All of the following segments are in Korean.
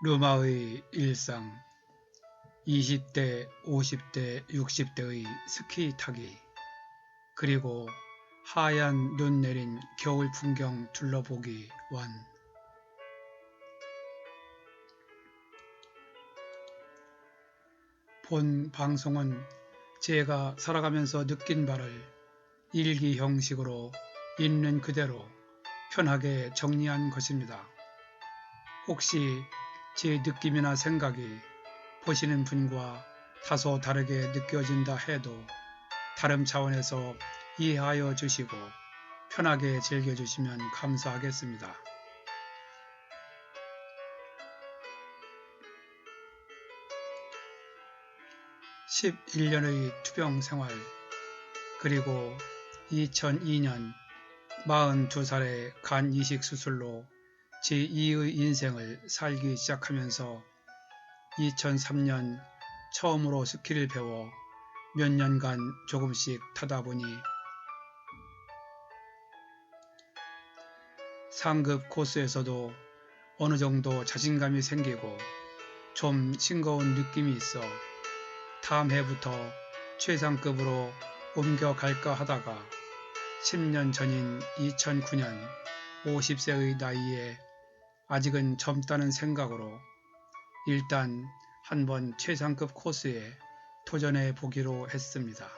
르마의 일상 20대, 50대, 60대의 스키 타기 그리고 하얀 눈 내린 겨울 풍경 둘러보기 완. 본 방송은 제가 살아가면서 느낀 바를 일기 형식으로 있는 그대로 편하게 정리한 것입니다. 혹시 제 느낌이나 생각이 보시는 분과 다소 다르게 느껴진다 해도 다름 차원에서 이해하여 주시고 편하게 즐겨주시면 감사하겠습니다. (11년의) 투병 생활 그리고 2002년 42살의 간 이식 수술로 제2의 인생을 살기 시작하면서 2003년 처음으로 스키를 배워 몇 년간 조금씩 타다 보니 상급 코스에서도 어느 정도 자신감이 생기고 좀 싱거운 느낌이 있어 다음 해부터 최상급으로 옮겨갈까 하다가 10년 전인 2009년 50세의 나이에 아직은 젊다는 생각으로 일단 한번 최상급 코스에 도전해 보기로 했습니다.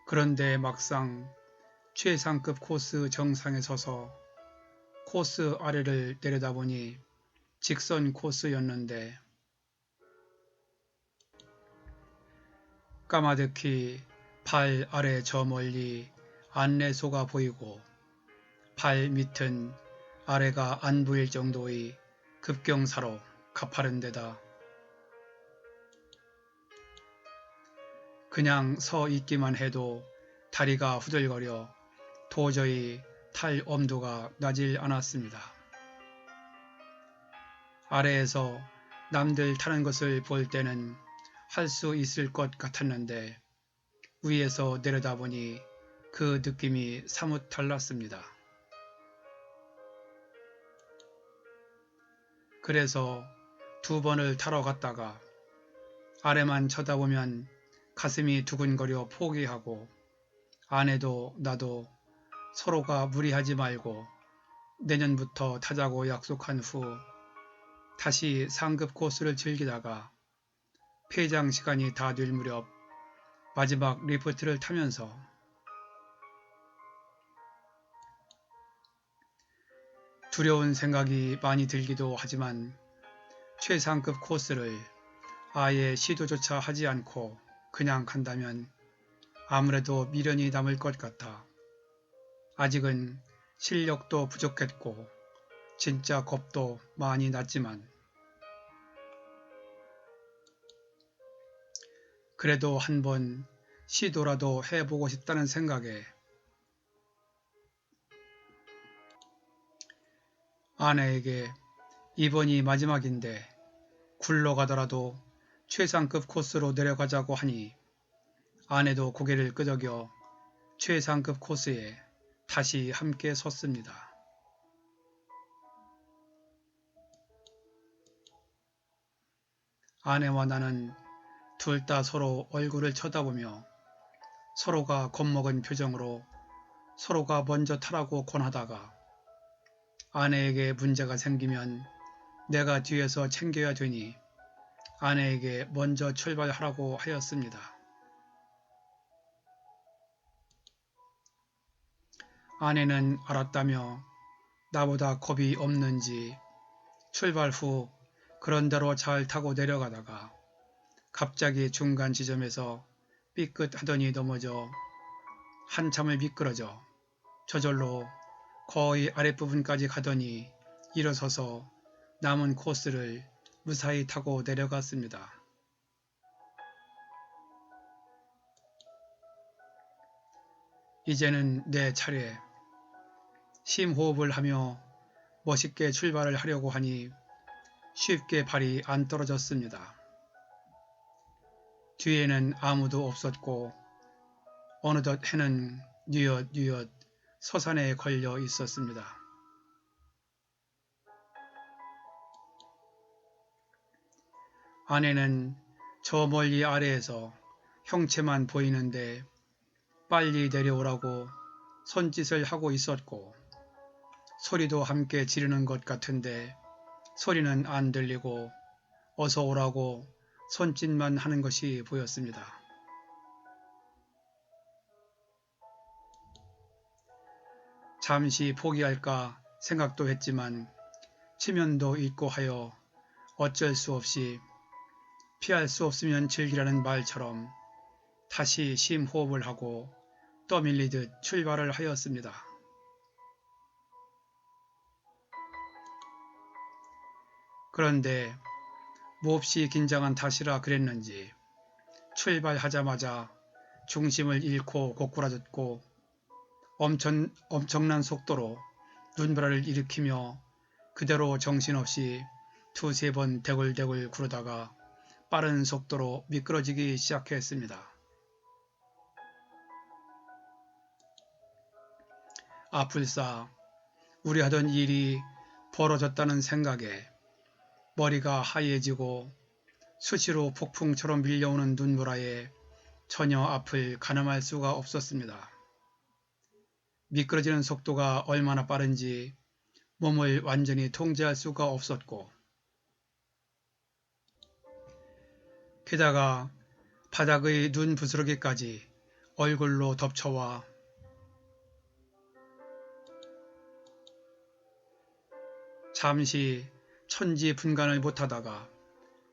그런데 막상 최상급 코스 정상에 서서 코스 아래를 내려다보니 직선 코스였는데 까마득히 발 아래 저 멀리 안내소가 보이고 발 밑은 아래가 안 보일 정도의 급경사로 가파른 데다 그냥 서 있기만 해도 다리가 후들거려 도저히 탈 엄두가 나질 않았습니다. 아래에서 남들 타는 것을 볼 때는 할 수 있을 것 같았는데 위에서 내려다보니 그 느낌이 사뭇 달랐습니다. 그래서 2번을 타러 갔다가 아래만 쳐다보면 가슴이 두근거려 포기하고 아내도 나도 서로가 무리하지 말고 내년부터 타자고 약속한 후 다시 상급 코스를 즐기다가 폐장 시간이 다 될 무렵 마지막 리프트를 타면서 두려운 생각이 많이 들기도 하지만 최상급 코스를 아예 시도조차 하지 않고 그냥 간다면 아무래도 미련이 남을 것 같아 아직은 실력도 부족했고 진짜 겁도 많이 났지만 그래도 한번 시도라도 해보고 싶다는 생각에 아내에게 이번이 마지막인데 굴러가더라도 최상급 코스로 내려가자고 하니 아내도 고개를 끄덕여 최상급 코스에 다시 함께 섰습니다. 아내와 나는 둘 다 서로 얼굴을 쳐다보며 서로가 겁먹은 표정으로 서로가 먼저 타라고 권하다가 아내에게 문제가 생기면 내가 뒤에서 챙겨야 되니 아내에게 먼저 출발하라고 하였습니다. 아내는 알았다며 나보다 겁이 없는지 출발 후 그런대로 잘 타고 내려가다가 갑자기 중간 지점에서 삐끗하더니 넘어져 한참을 미끄러져 저절로 거의 아랫부분까지 가더니 일어서서 남은 코스를 무사히 타고 내려갔습니다. 이제는 내 차례. 심호흡을 하며 멋있게 출발을 하려고 하니 쉽게 발이 안 떨어졌습니다. 뒤에는 아무도 없었고 어느덧 해는 뉘엿뉘엿 서산에 걸려 있었습니다. 아내는 저 멀리 아래에서 형체만 보이는데 빨리 내려오라고 손짓을 하고 있었고 소리도 함께 지르는 것 같은데 소리는 안 들리고 어서 오라고 손짓만 하는 것이 보였습니다. 잠시 포기할까 생각도 했지만 치면도 있고 하여 어쩔 수 없이 피할 수 없으면 즐기라는 말처럼 다시 심호흡을 하고 떠밀리듯 출발을 하였습니다. 그런데 몹시 긴장한 탓이라 그랬는지 출발하자마자 중심을 잃고 고꾸라졌고 엄청난 속도로 눈보라를 일으키며 그대로 정신없이 두세 번 대굴대굴 구르다가 빠른 속도로 미끄러지기 시작했습니다. 아플싸 우리 하던 일이 벌어졌다는 생각에 머리가 하얘지고 수시로 폭풍처럼 밀려오는 눈보라에 전혀 앞을 가늠할 수가 없었습니다. 미끄러지는 속도가 얼마나 빠른지 몸을 완전히 통제할 수가 없었고 게다가 바닥의 눈 부스러기까지 얼굴로 덮쳐와 잠시 천지분간을 못하다가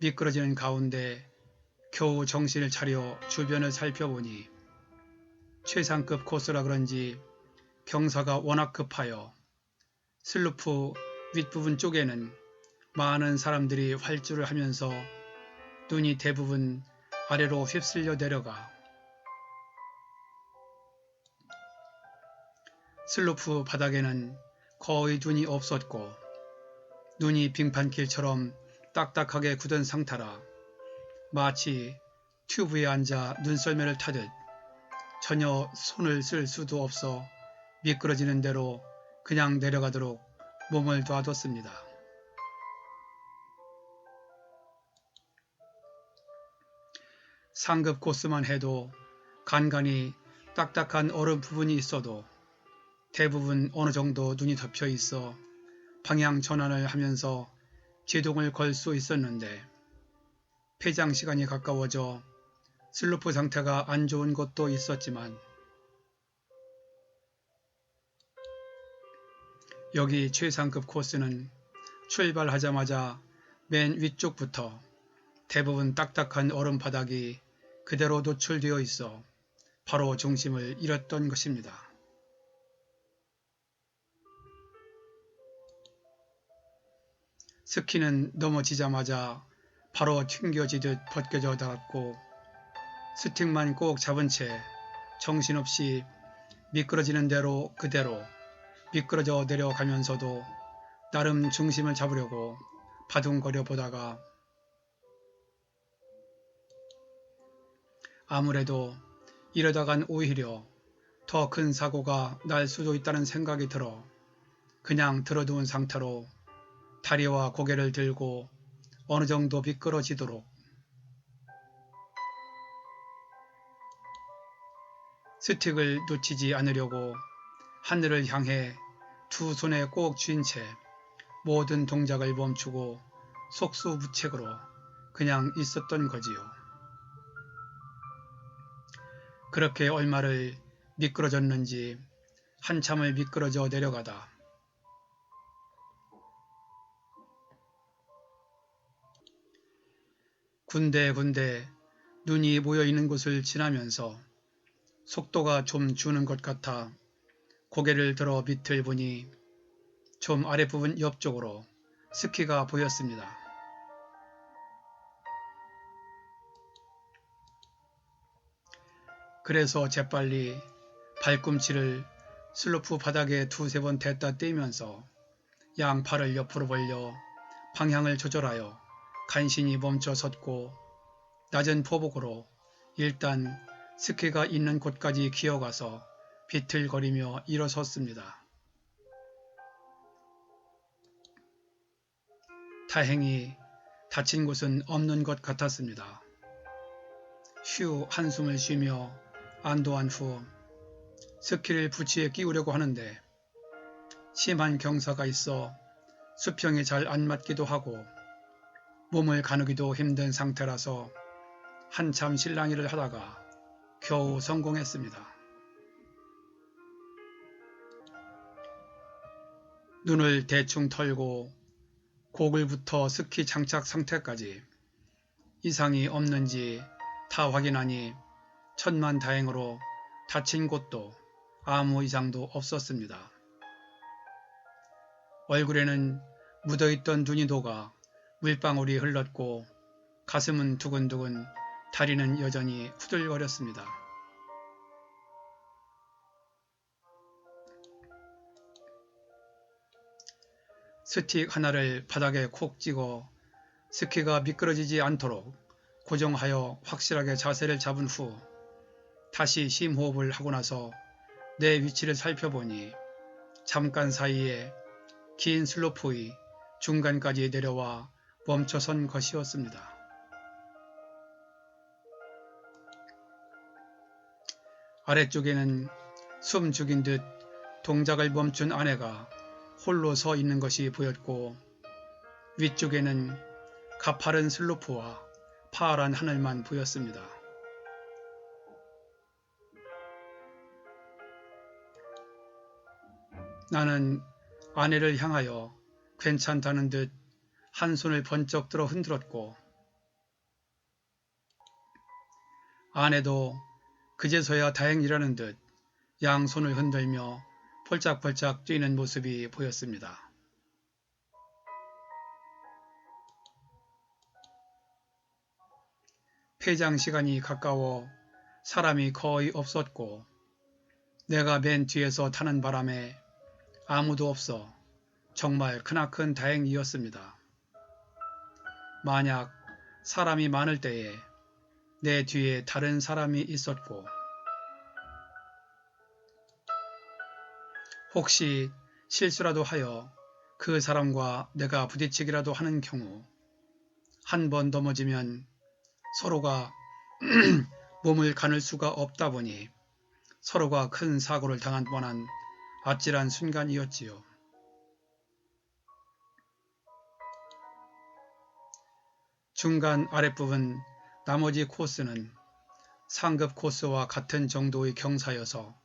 미끄러지는 가운데 겨우 정신을 차려 주변을 살펴보니 최상급 코스라 그런지 경사가 워낙 급하여 슬로프 윗부분 쪽에는 많은 사람들이 활주를 하면서 눈이 대부분 아래로 휩쓸려 내려가 슬로프 바닥에는 거의 눈이 없었고 눈이 빙판길처럼 딱딱하게 굳은 상태라 마치 튜브에 앉아 눈썰매를 타듯 전혀 손을 쓸 수도 없어 미끄러지는 대로 그냥 내려가도록 몸을 놔뒀습니다. 상급 코스만 해도 간간히 딱딱한 얼음 부분이 있어도 대부분 어느 정도 눈이 덮여 있어 방향 전환을 하면서 제동을 걸 수 있었는데 폐장 시간이 가까워져 슬로프 상태가 안 좋은 곳도 있었지만 여기 최상급 코스는 출발하자마자 맨 위쪽부터 대부분 딱딱한 얼음 바닥이 그대로 노출되어 있어 바로 중심을 잃었던 것입니다. 스키는 넘어지자마자 바로 튕겨지듯 벗겨져 닿았고 스틱만 꼭 잡은 채 정신없이 미끄러지는 대로 그대로 미끄러져 내려가면서도 나름 중심을 잡으려고 바둥거려 보다가 아무래도 이러다간 오히려 더 큰 사고가 날 수도 있다는 생각이 들어 그냥 들어두은 상태로 다리와 고개를 들고 어느 정도 미끄러지도록 스틱을 놓치지 않으려고 하늘을 향해 두 손에 꼭 쥔 채 모든 동작을 멈추고 속수무책으로 그냥 있었던 거지요. 그렇게 얼마를 미끄러졌는지 한참을 미끄러져 내려가다 군데군데 눈이 모여있는 곳을 지나면서 속도가 좀 주는 것 같아 고개를 들어 밑을 보니 좀 아랫부분 옆쪽으로 스키가 보였습니다. 그래서 재빨리 발꿈치를 슬로프 바닥에 두세 번 댔다 떼면서 양팔을 옆으로 벌려 방향을 조절하여 간신히 멈춰 섰고 낮은 포복으로 일단 스키가 있는 곳까지 기어가서 비틀거리며 일어섰습니다. 다행히 다친 곳은 없는 것 같았습니다. 휴 한숨을 쉬며 안도한 후 스키를 부치에 끼우려고 하는데 심한 경사가 있어 수평이 잘 안 맞기도 하고 몸을 가누기도 힘든 상태라서 한참 실랑이를 하다가 겨우 성공했습니다. 눈을 대충 털고 고글부터 스키 장착 상태까지 이상이 없는지 다 확인하니 천만다행으로 다친 곳도 아무 이상도 없었습니다. 얼굴에는 묻어있던 눈이 녹아 물방울이 흘렀고 가슴은 두근두근, 다리는 여전히 후들거렸습니다. 스틱 하나를 바닥에 콕 찍어 스키가 미끄러지지 않도록 고정하여 확실하게 자세를 잡은 후 다시 심호흡을 하고 나서 내 위치를 살펴보니 잠깐 사이에 긴 슬로프의 중간까지 내려와 멈춰선 것이었습니다. 아래쪽에는 숨 죽인 듯 동작을 멈춘 아내가 홀로 서 있는 것이 보였고 위쪽에는 가파른 슬로프와 파란 하늘만 보였습니다. 나는 아내를 향하여 괜찮다는 듯 한 손을 번쩍 들어 흔들었고 아내도 그제서야 다행이라는 듯 양손을 흔들며 폴짝폴짝 뛰는 모습이 보였습니다. 폐장 시간이 가까워 사람이 거의 없었고 내가 맨 뒤에서 타는 바람에 아무도 없어 정말 크나큰 다행이었습니다. 만약 사람이 많을 때에 내 뒤에 다른 사람이 있었고 혹시 실수라도 하여 그 사람과 내가 부딪히기라도 하는 경우 한 번 넘어지면 서로가 몸을 가눌 수가 없다 보니 서로가 큰 사고를 당한 뻔한 아찔한 순간이었지요. 중간 아랫부분 나머지 코스는 상급 코스와 같은 정도의 경사여서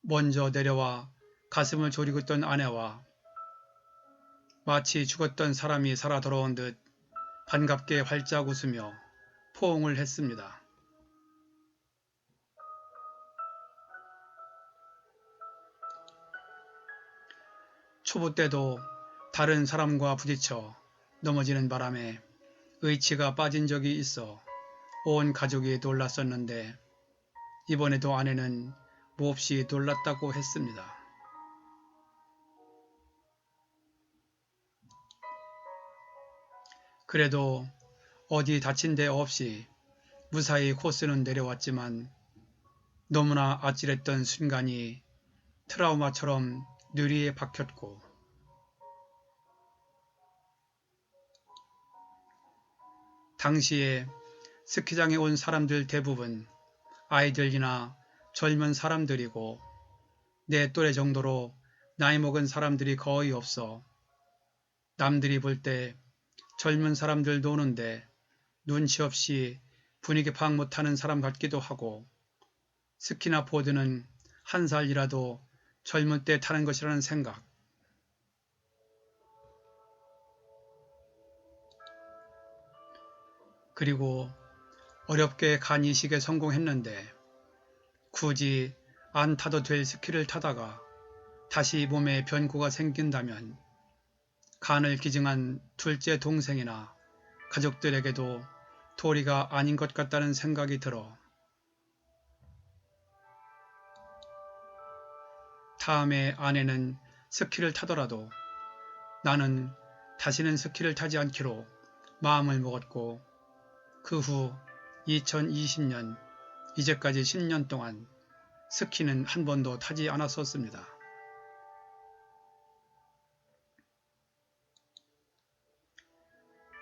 먼저 내려와 가슴을 졸이고 있던 아내와 마치 죽었던 사람이 살아 돌아온 듯 반갑게 활짝 웃으며 포옹을 했습니다. 초보 때도 다른 사람과 부딪혀 넘어지는 바람에 의치가 빠진 적이 있어 온 가족이 놀랐었는데 이번에도 아내는 몹시 놀랐다고 했습니다. 그래도 어디 다친 데 없이 무사히 코스는 내려왔지만 너무나 아찔했던 순간이 트라우마처럼 뇌리에 박혔고 당시에 스키장에 온 사람들 대부분 아이들이나 젊은 사람들이고 내 또래 정도로 나이 먹은 사람들이 거의 없어 남들이 볼 때 젊은 사람들 노는데 눈치 없이 분위기 파악 못하는 사람 같기도 하고 스키나 보드는 한 살이라도 젊은 때 타는 것이라는 생각. 그리고 어렵게 간이식에 성공했는데 굳이 안 타도 될 스키를 타다가 다시 몸에 변고가 생긴다면 간을 기증한 둘째 동생이나 가족들에게도 도리가 아닌 것 같다는 생각이 들어 다음에 아내는 스키를 타더라도 나는 다시는 스키를 타지 않기로 마음을 먹었고 그 후 2020년 이제까지 10년 동안 스키는 한 번도 타지 않았었습니다.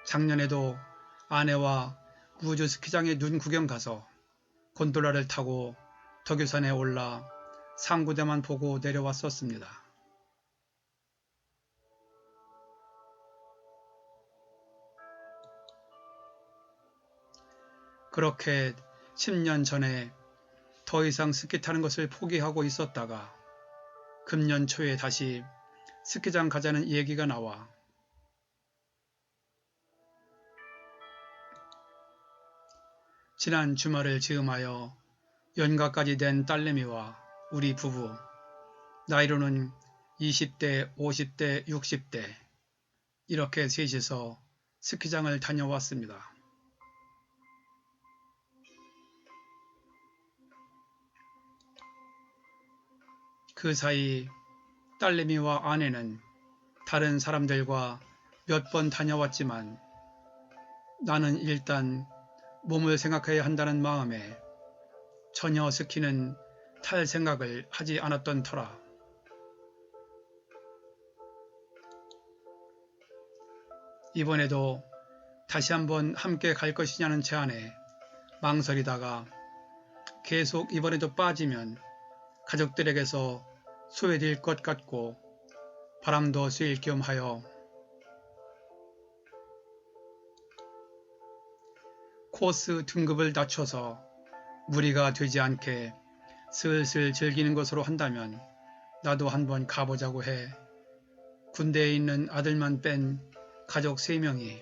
작년에도 아내와 우주 스키장에 눈 구경 가서 곤돌라를 타고 덕유산에 올라 상구대만 보고 내려왔었습니다. 그렇게 10년 전에 더 이상 스키 타는 것을 포기하고 있었다가 금년 초에 다시 스키장 가자는 얘기가 나와 지난 주말을 즈음하여 연가까지 된 딸내미와 우리 부부, 나이로는 20대, 50대, 60대 이렇게 셋이서 스키장을 다녀왔습니다. 그 사이 딸내미와 아내는 다른 사람들과 몇 번 다녀왔지만 나는 일단 몸을 생각해야 한다는 마음에 전혀 스키는 탈 생각을 하지 않았던 터라 이번에도 다시 한번 함께 갈 것이냐는 제안에 망설이다가 계속 이번에도 빠지면 가족들에게서 소외될 것 같고 바람도 쐴 겸 하여 코스 등급을 낮춰서 무리가 되지 않게 슬슬 즐기는 것으로 한다면 나도 한번 가보자고 해 군대에 있는 아들만 뺀 가족 3명이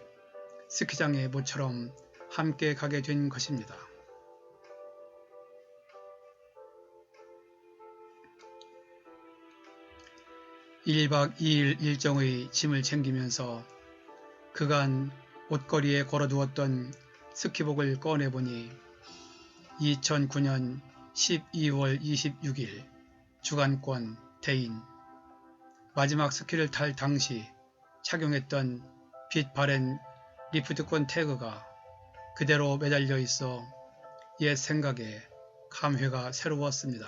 스키장에 모처럼 함께 가게 된 것입니다. (1박 2일) 일정의 짐을 챙기면서 그간 옷걸이에 걸어두었던 스키복을 꺼내보니 2009년 12월 26일 주간권 대인 마지막 스키를 탈 당시 착용했던 빛 바랜 리프트권 태그가 그대로 매달려 있어 옛 생각에 감회가 새로웠습니다.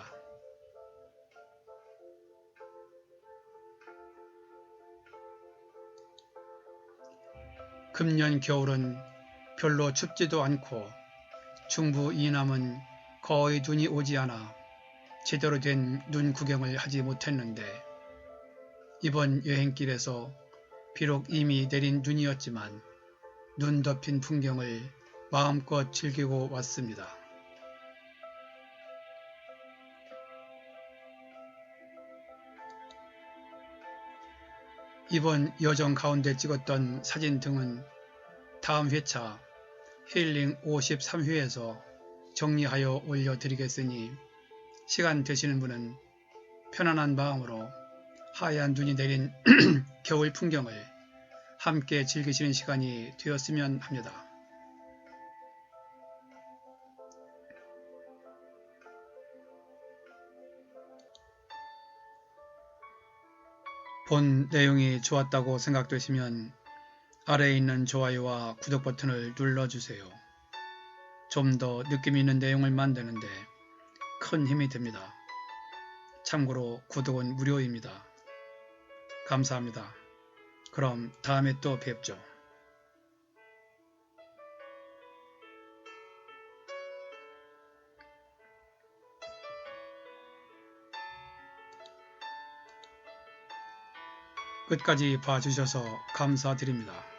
금년 겨울은 별로 춥지도 않고 중부 이남은 거의 눈이 오지 않아 제대로 된 눈 구경을 하지 못했는데 이번 여행길에서 비록 이미 내린 눈이었지만 눈 덮인 풍경을 마음껏 즐기고 왔습니다. 이번 여정 가운데 찍었던 사진 등은 다음 회차 힐링 53회에서 정리하여 올려드리겠으니 시간 되시는 분은 편안한 마음으로 하얀 눈이 내린 겨울 풍경을 함께 즐기시는 시간이 되었으면 합니다. 본 내용이 좋았다고 생각되시면 아래에 있는 좋아요와 구독 버튼을 눌러주세요. 좀 더 느낌 있는 내용을 만드는데 큰 힘이 됩니다. 참고로 구독은 무료입니다. 감사합니다. 그럼 다음에 또 뵙죠. 끝까지 봐주셔서 감사드립니다.